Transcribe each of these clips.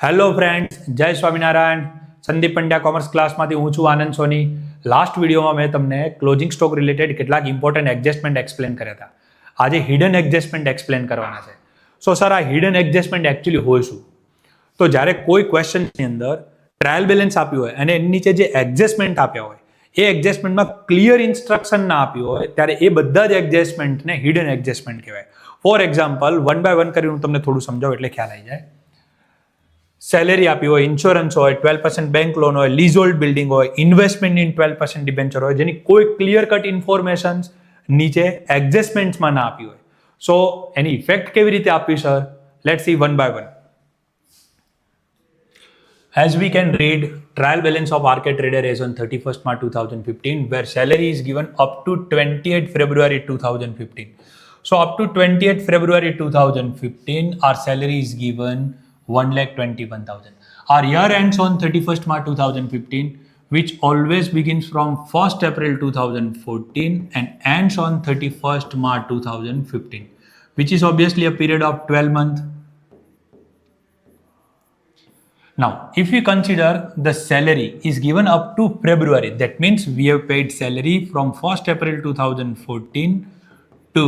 Hello friends, જય Swaminarayan. Sandeep Pandya commerce ક્લાસમાંથી હું છું આનંદ સોની. લાસ્ટ વિડીયોમાં મેં તમને ક્લોઝિંગ સ્ટોક રિલેટેડ કેટલાક ઇમ્પોર્ટન્ટ એડજસ્ટમેન્ટ એક્સપ્લેન કર્યા હતા. આજે હિડન એડજસ્ટમેન્ટ એક્સપ્લેન કરવાના છે. સો સર, આ હિડન એડજસ્ટમેન્ટ એકચ્યુઅલી હોય શું? તો જ્યારે કોઈ ક્વેશ્ચન્સની અંદર ટ્રાયલ બેલેન્સ આપ્યું હોય અને એની નીચે જે એડજસ્ટમેન્ટ આપ્યા હોય એ એડજસ્ટમેન્ટમાં ક્લિયર ઇન્સ્ટ્રક્શન ના આપ્યું હોય ત્યારે એ બધા જ એડજસ્ટમેન્ટને હિડન એડજસ્ટમેન્ટ કહેવાય. For example, one by one કરીને હું તમને થોડું સમજાવું એટલે ખ્યાલ આવી જાય. સેલેરી આપી હોય, ઇન્સ્યોરન્સ હોય, 12% બેંક લોન હોય, લીઝોલ્ડ બિલ્ડિંગ હોય, ઇન્વેસ્ટમેન્ટ ઇન 12% ડિબેન્ચર હોય, જેની કોઈ ક્લિયર કટ ઇન્ફોર્મેશન નીચે એડજસ્ટમેન્ટ્સમાં ના આપી હોય. સો એની ઇફેક્ટ કેવી રીતે આપવી sir? Let's see one by one. As we can read, trial balance of RK Trader as on 31st March 2015, where salary is given up to 28th February 2015. So up to 28th February 2015, our salary is given 1,21,000. Our year ends on 31st March 2015, which always begins from 1st April 2014 and ends on 31st March 2015, which is obviously a period of 12 months. Now, if we consider the salary is given up to February, that means we have paid salary from 1st April 2014 to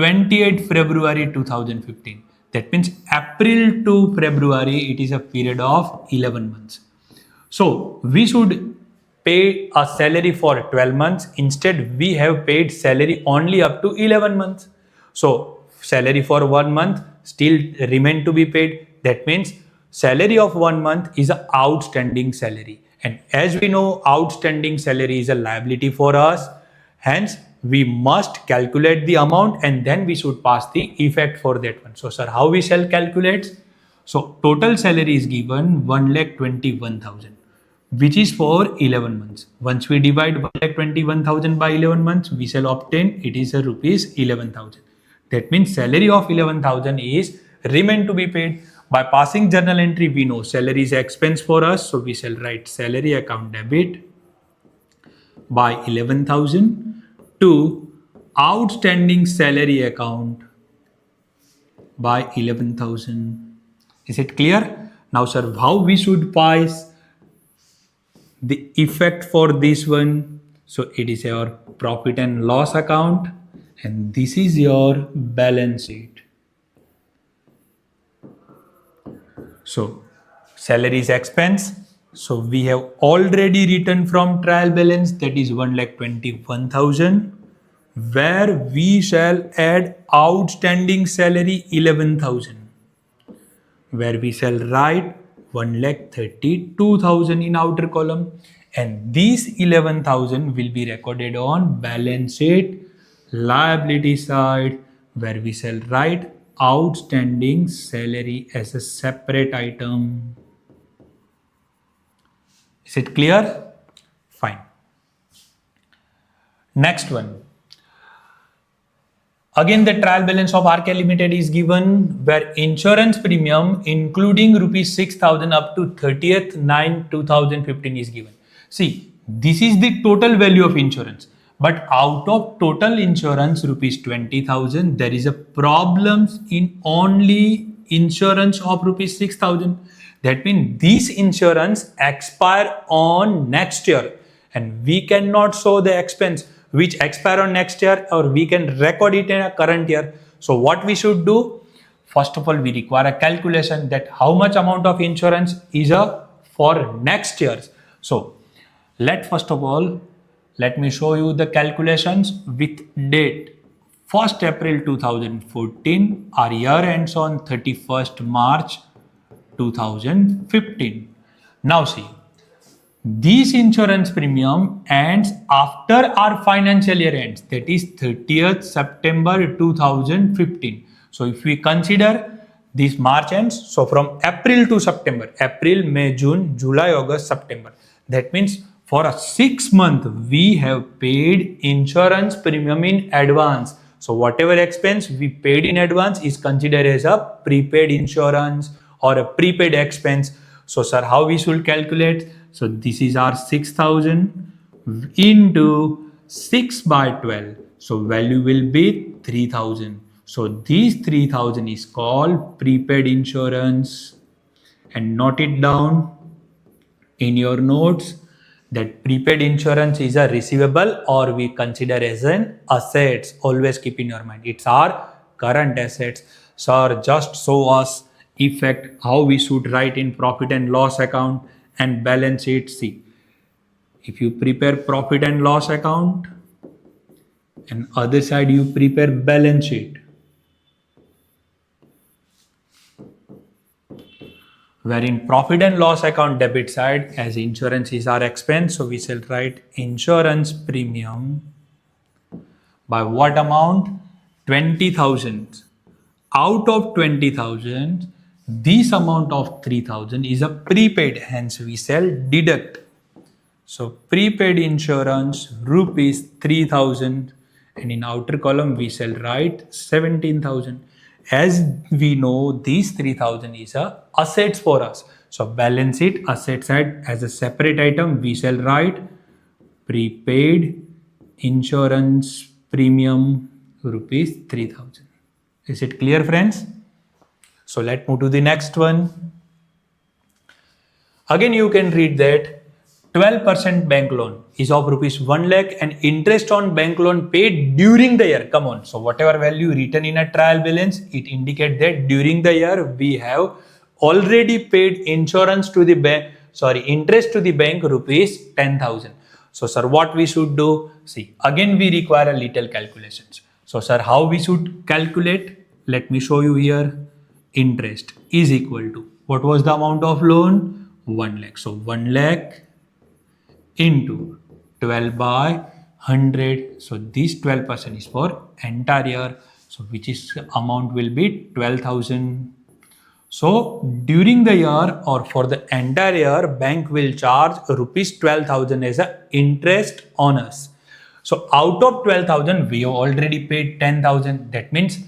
28th February 2015. That means April to February, it is a period of 11 months. So, we should pay a salary for 12 months. Instead, we have paid salary only up to 11 months. So, salary for 1 month still remain to be paid. That means salary of 1 month is an outstanding salary, and as we know, outstanding salary is a liability for us. Hence, we must calculate the amount and then we should pass the effect for that one. So sir, how we shall calculate? So total salary is given 1,21,000, which is for 11 months. Once we divide 1,21,000 by 11 months, we shall obtain it is a rupees 11,000. That means salary of 11,000 is remain to be paid. By passing journal entry, we know salary is expense for us, so we shall write salary account debit by 11,000 to outstanding salary account by 11,000. Is it clear? Now sir, how we should pass the effect for this one? So it is your profit and loss account and this is your balance sheet. So salary is expense. So we have already written from trial balance, that is 1,21,000, where we shall add outstanding salary 11,000, where we shall write 1,32,000 in outer column, and these 11,000 will be recorded on balance sheet liability side, where we shall write outstanding salary as a separate item. Is it clear? Fine. Next one. Again, the trial balance of RK Limited is given, where insurance premium including rupees 6,000 up to 30th 9/2015 is given. See, this is the total value of insurance. But out of total insurance rupees 20,000, there is a problem in only insurance of rupees 6,000. That means this insurance expire on next year, and we cannot show the expense which expire on next year, or we can record it in a current year. So what we should do? First of all, we require a calculation that how much amount of insurance is for next years. So first of all, let me show you the calculations with date 1st April 2014. Our year ends on 31st March 2015. Now see, this insurance premium ends after our financial year ends, that is 30th September 2015. So if we consider this March ends, so from April to September, April, May, June, July, August, September, that means for a 6 month, we have paid insurance premium in advance. So whatever expense we paid in advance is considered as a prepaid insurance or a prepaid expense. So sir, how we should calculate? So this is our 6,000 into 6 by 12. So value will be 3,000. So these 3,000 is called prepaid insurance. and note it down in your notes that prepaid insurance is a receivable or we consider as an assets. Always keep in your mind. It's our current assets. Sir, just show us effect how we should write in profit and loss account and balance sheet. See, if you prepare profit and loss account and other side you prepare balance sheet, wherein profit and loss account debit side, as insurance is our expense, so we shall write insurance premium by what amount? 20,000. Out of 20,000, this amount of 3,000 is a prepaid, hence we shall deduct. So prepaid insurance rupees 3,000, and in outer column we shall write 17,000. As we know, these 3,000 is a assets for us. So balance sheet asset side as a separate item we shall write prepaid insurance premium rupees 3,000. Is it clear, friends? So let's move to the next one. Again, you can read that 12% bank loan is of rupees 1 lakh and interest on bank loan paid during the year. Come on. So whatever value written in a trial balance, it indicates that during the year we have already paid insurance to the bank, interest to the bank rupees 10,000. So sir, what we should do? See, again we require a little calculations. So sir, how we should calculate? Let me show you here. Interest is equal to, what was the amount of loan? 1 lakh. So 1 lakh into 12 by 100. So this 12% is for entire year. So which is amount will be 12,000. So during the year or for the entire year, bank will charge rupees 12,000 as a interest on us. So out of 12,000, we have already paid 10,000. That means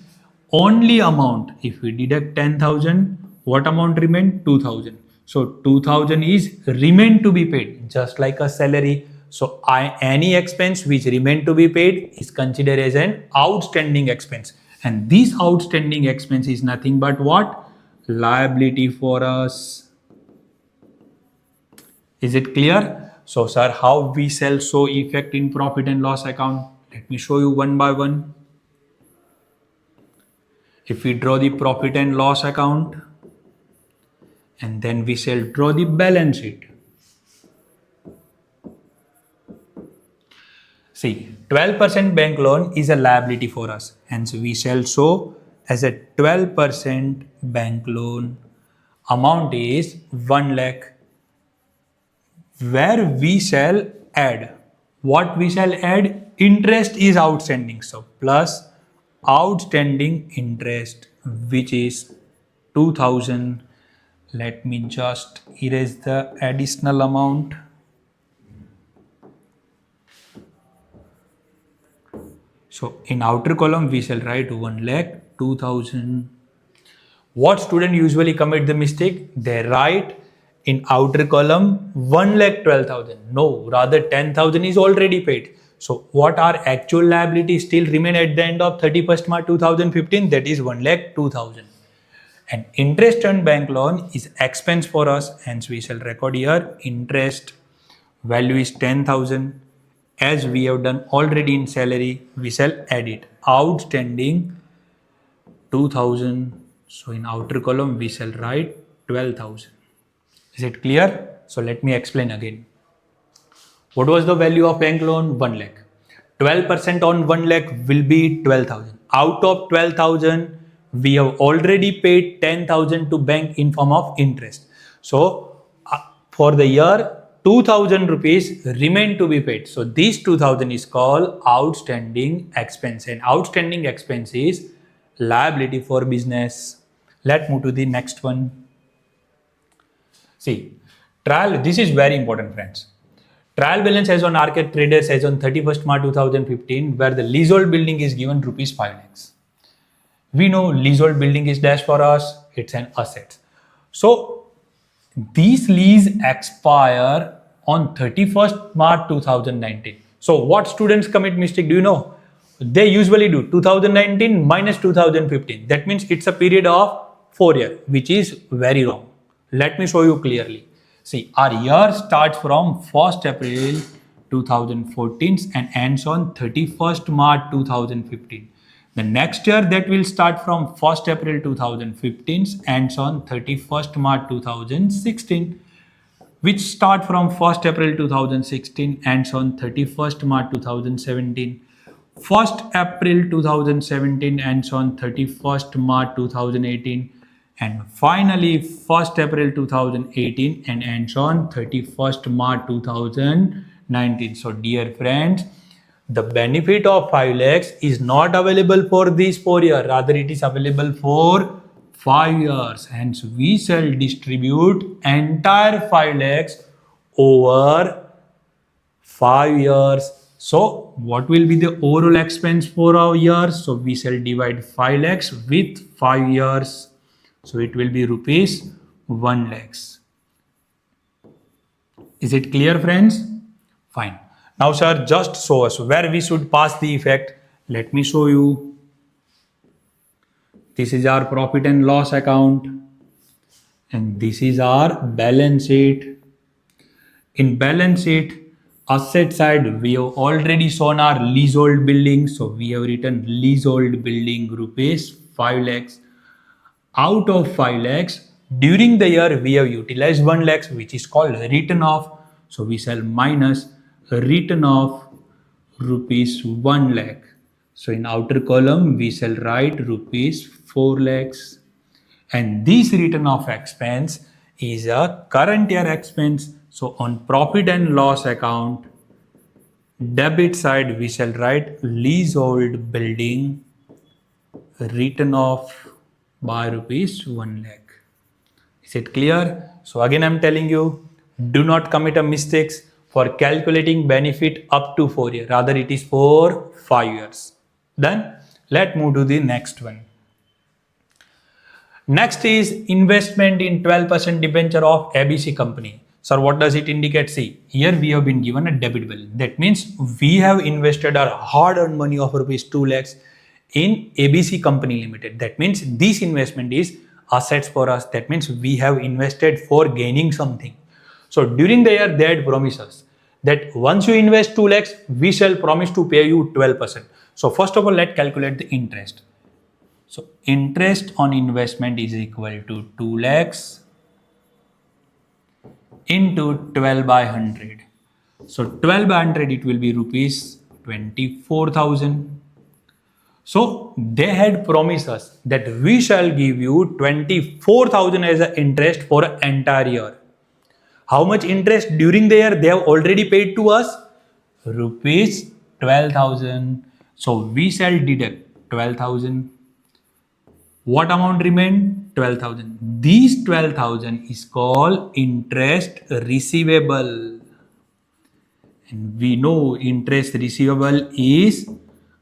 only amount, if we deduct 10,000, what amount remain? 2,000. So 2,000 is remain to be paid, just like a salary. So any expense which remain to be paid is considered as an outstanding expense. And this outstanding expense is nothing but what? Liability for us. Is it clear? So sir, how we shall show effect in profit and loss account? Let me show you one by one. If we draw the profit and loss account, and then we shall draw the balance sheet. See, 12% bank loan is a liability for us. Hence, we shall show as a 12% bank loan. Amount is 1 lakh. Where we shall add. What we shall add? Interest is outstanding. So, plus outstanding interest, which is 2,000. Let me just erase the additional amount. So in outer column, we shall write 1 lakh 2,000. What student usually commit the mistake? They write in outer column 1 lakh 12,000. No, rather 10,000 is already paid. So what our actual liability still remain at the end of 31st March 2015? That is 1 lakh 2,000. And interest on bank loan is expense for us. Hence we shall record here interest value is 10,000. As we have done already in salary, we shall add it. Outstanding 2,000. So in outer column, we shall write 12,000. Is it clear? So let me explain again. What was the value of bank loan? 1 lakh. 12% on 1 lakh will be 12,000. Out of 12,000, we have already paid 10,000 to bank in form of interest. So for the year, 2,000 rupees remain to be paid. So this 2,000 is called outstanding expense, and outstanding expense is liability for business. Let's move to the next one. See, trial, this is very important, friends. Trial balance as on Arcade Traders as on 31st March 2015, where the leasehold building is given rupees 5 lakhs. We know leasehold building is dash for us, it's an asset. So these lease expire on 31st March 2019. So what students commit mistake? Do you know? They usually do 2019 minus 2015. That means it's a period of 4 years, which is very wrong. Let me show you clearly. See, our year starts from 1st April 2014 and ends on 31st March 2015. The next year that will start from 1st April 2015 ends on 31st March 2016, which start from 1st April 2016 ends on 31st March 2017. 1st April 2017 ends on 31st March 2018, and finally 1st April 2018 and ends on 31st March 2019. So dear friends, the benefit of 5 lakhs is not available for these 4 years, rather it is available for 5 years. Hence we shall distribute entire 5 lakhs over 5 years. So what will be the overall expense for our years? So we shall divide 5 lakhs with 5 years. So it will be rupees 1 lakhs. Is it clear, friends? Fine. Now sir, just show us where we should pass the effect. Let me show you. This is our profit and loss account and this is our balance sheet. In balance sheet, asset side, we have already shown our leasehold building. So we have written leasehold building rupees 5 lakhs. Out of 5 lakhs, during the year we have utilized 1 lakhs, which is called written off. So we shall minus written off rupees 1 lakh. So in outer column we shall write rupees 4 lakhs. And this written off expense is a current year expense. So on profit and loss account, debit side we shall write leasehold building written off by rupees 1 lakh. Is it clear? So again I'm telling you, do not commit a mistakes for calculating benefit up to 4 years. Rather it is for 5 years. Then let's move to the next one. Next is investment in 12% debenture of ABC company. Sir, what does it indicate? See, here we have been given a debit bill. That means we have invested our hard-earned money of rupees 2 lakhs in ABC Company Limited. That means this investment is assets for us. That means we have invested for gaining something. So during the year they had promised us that once you invest 2 lakhs, we shall promise to pay you 12%. So first of all, let's calculate the interest. So interest on investment is equal to 2 lakhs into 12 by 100. So 12 by 100 it will be rupees 24,000. So they had promised us that we shall give you 24,000 as an interest for an entire year. How much interest during the year they have already paid to us? Rupees 12,000. So we shall deduct 12,000. What amount remained? 12,000. These 12,000 is called interest receivable. And we know interest receivable is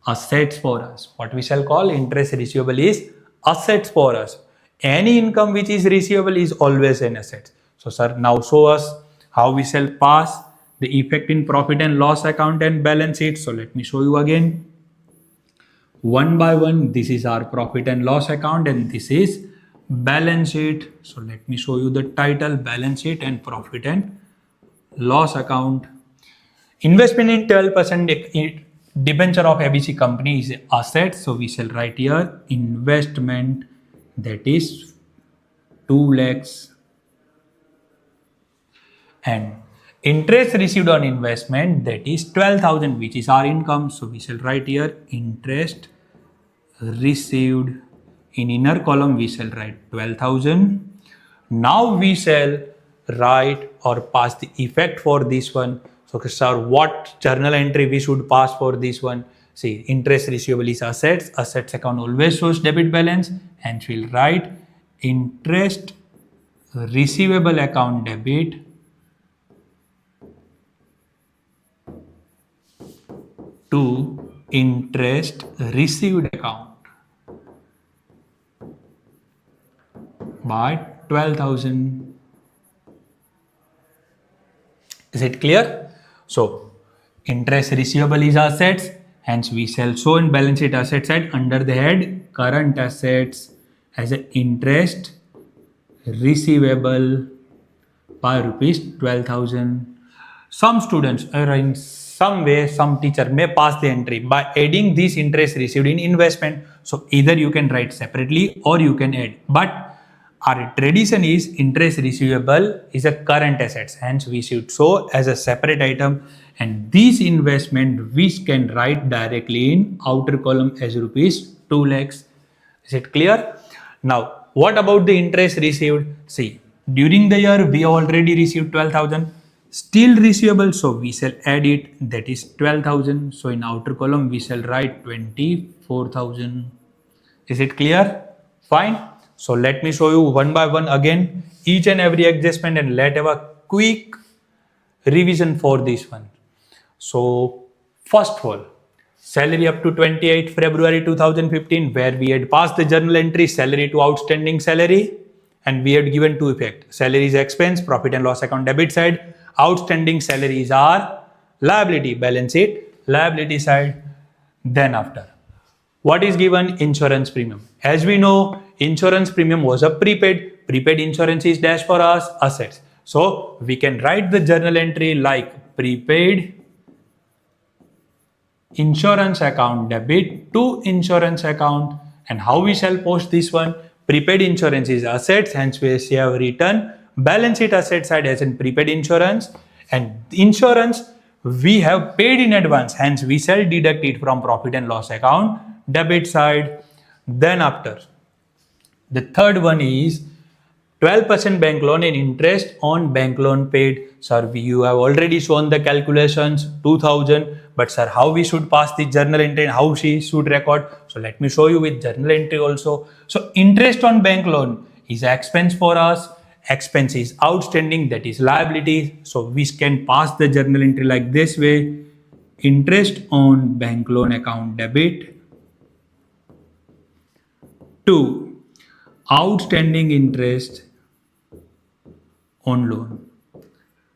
assets for us. What we shall call interest receivable is assets for us. Any income which is receivable is always an asset. So sir, now show us how we shall pass the effect in profit and loss account and balance sheet. So let me show you again. One by one, this is our profit and loss account and this is balance sheet. So let me show you the title, balance sheet and profit and loss account. Investment in 12% debenture of ABC company is asset. So we shall write here investment, that is 2 lakhs. And interest received on investment, that is 12,000, which is our income. So we shall write here interest received. In inner column we shall write 12,000. Now we shall write or pass the effect for this one. So sir, what journal entry we should pass for this one? See, interest receivable is assets. Assets account always shows debit balance, and we'll write interest receivable account debit to interest received account by 12,000. Is it clear? So interest receivable is assets, hence we shall show in balance sheet asset side under the head current assets as an interest receivable by rupees 12,000. Some students or in some way some teacher may pass the entry by adding this interest received in investment. So either you can write separately or you can add, but our tradition is interest receivable is a current assets, hence we should show as a separate item, and this investment we can write directly in outer column as rupees 2 lakhs. Is it clear? Now what about the interest received? See, during the year we have already received 12,000, still receivable, so we shall add it, that is 12,000. So in outer column we shall write 24,000. Is it clear? Fine. So let me show you one by one again each and every adjustment, and let have a quick revision for this one. So first of all, salary up to 28 February 2015, where we had passed the journal entry salary to outstanding salary, and we had given two effect. Salary is expense, profit and loss account debit side. Outstanding salaries are liability, balance sheet, liability side. Then after, what is given? Insurance premium. As we know, insurance premium was a prepaid. Prepaid insurance is dash for us assets. So we can write the journal entry like prepaid insurance account debit to insurance account. And how we shall post this one? Prepaid insurance is assets, hence we have written balance sheet asset side as in prepaid insurance, and insurance we have paid in advance, hence we shall deduct it from profit and loss account debit side. Then after, the third one is 12% bank loan and interest on bank loan paid. Sir, you have already shown the calculations 2000, but sir, how we should pass the journal entry and how she should record? So let me show you with journal entry also. So interest on bank loan is expense for us. Expense is outstanding, that is liability. So we can pass the journal entry like this way: interest on bank loan account debit to outstanding interest on loan.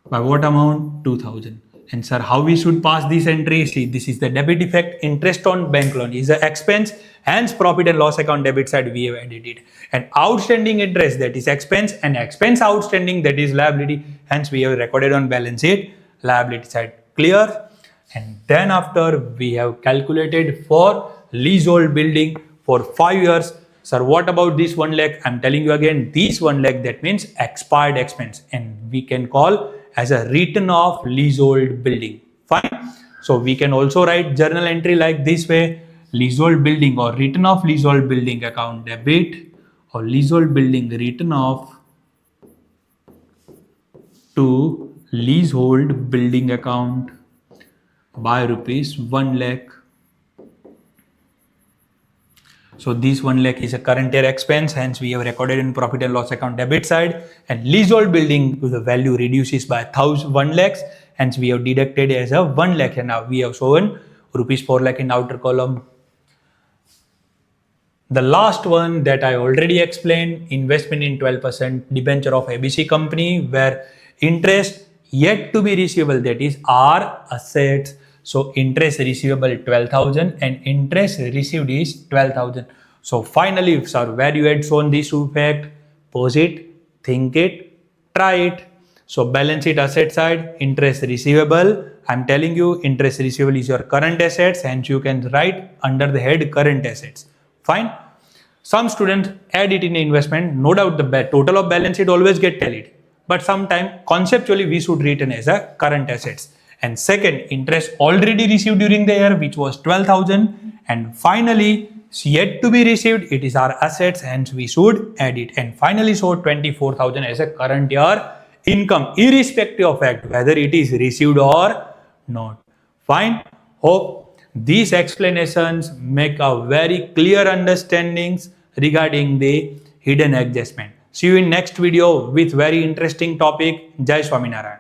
By what amount? 2000. And sir, how we should pass this entry? See, this is the debit effect. Interest on bank loan is an expense, hence profit and loss account debit side we have added it. And outstanding interest, that is expense, and expense outstanding, that is liability, hence we have recorded on balance sheet liability side. Clear? And then after, we have calculated for leasehold building for 5 years. Sir, what about this 1 lakh? I'm telling you again, this 1 lakh, that means expired expense, and we can call as a written off leasehold building. Fine. So we can also write journal entry like this way: leasehold building or written off leasehold building account debit, or leasehold building written off to leasehold building account by rupees 1 lakh. So this 1 lakh is a current year expense, hence we have recorded in profit and loss account debit side. And leasehold building, the value reduces by 1 lakhs, hence we have deducted as a 1 lakh, and now we have shown rupees 4 lakh in outer column. The last one that I already explained, investment in 12% debenture of ABC company, where interest yet to be receivable, that is our assets. So interest receivable 12,000 and interest received is 12,000. So finally, sir, where you had shown this effect, pause it, think it, try it. So balance sheet asset side, interest receivable. I'm telling you, interest receivable is your current assets, and you can write under the head current assets. Fine. Some students add it in investment. No doubt the total of balance sheet always get tallied, but sometime conceptually we should written as a current assets. And second, interest already received during the year, which was 12,000, and finally yet to be received, it is our assets, hence we should add it. And finally show 24,000 as a current year income, irrespective of fact whether it is received or not. Fine. Hope these explanations make a very clear understandings regarding the hidden adjustment. See you in next video with very interesting topic. Jai Swaminarayan.